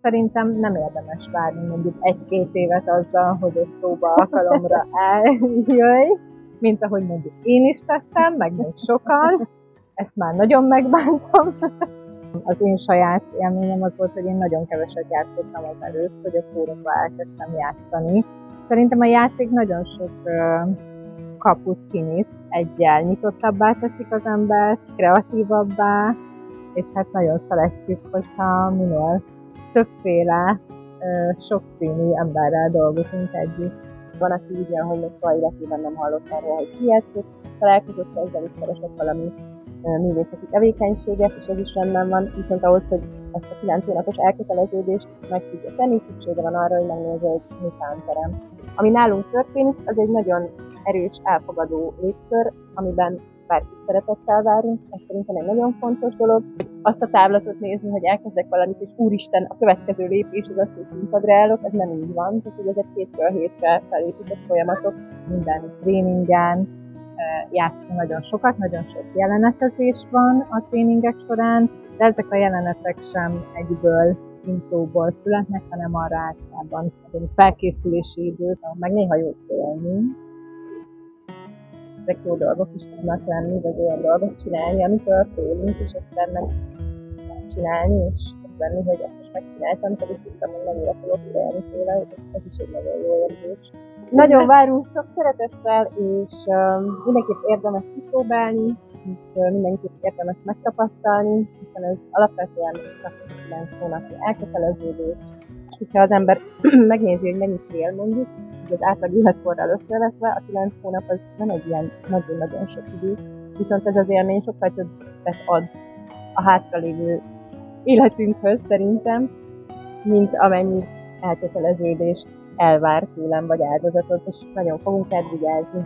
Szerintem nem érdemes várni mondjuk 1-2 évet azzal, hogy egy próbaalkalomra eljöjj, mint ahogy mondjuk én is tettem, meg még sokan. Ezt már nagyon megbántam. Az én saját élményem az volt, hogy én nagyon keveset játszottam az előtt, hogy a fórumban elkezdtem játszani. Szerintem a játék nagyon sok kaput kinyit, egyel nyitottabbá teszik az embert, kreatívabbá, és hát nagyon szeretjük, hogyha minél többféle, sokszínű emberrel dolgozunk együtt. Van, aki úgy jön, hogy még soha életében nem hallott arról, hogy ki játszott, találkozott ezzel, is keresett valami művészeti tevékenységet, és ez is rendben van, viszont ahhoz, hogy ezt a 9 hónapos elköteleződést meg tudja tenni, szüksége van arra, hogy megnézze egy műtánterem. Ami nálunk történik, az egy nagyon erős, elfogadó légkör, amiben bárkit szeretettel várunk, ez szerintem egy nagyon fontos dolog. Azt a távlatot nézni, hogy elkezdek valamit, és úristen, a következő lépés az az, hogy színpadra állok, ez nem így van, tehát hogy ezek 2-ről 7-re felépített folyamatok. Minden tréningen játszunk nagyon sokat, nagyon sok jelenetezés van a tréningek során, de ezek a jelenetek sem egyből intróból születnek, hanem arra általában felkészülési időt, meg néha jó félni. Ezek jó dolgok is tudnak lenni, vagy olyan dolgok csinálni, amitől félünk, és aztán meg csinálni, és venni, hogy ezt most megcsináltam, pedig tudtam, hogy mennyire fogok félni tőle, ez is egy nagyon jó érzés. Nagyon várunk sok szeretettel, és mindenképp érdemes kipróbálni, és mindenképp érdemes megtapasztalni, hiszen ez alapvetően csak 9 hónapi elköteleződés. És hogyha az ember megnézi, hogy mennyit él mondjuk, hogy az átlag életkorral összevetve, a 9 hónap az nem egy ilyen nagyon-nagyon sok idő, viszont ez az élmény sokkal többet ad a hátralévő életünkhöz szerintem, mint amennyi elköteleződést elvár tőlem, vagy áldozatot, és nagyon fogunk elvigyázni.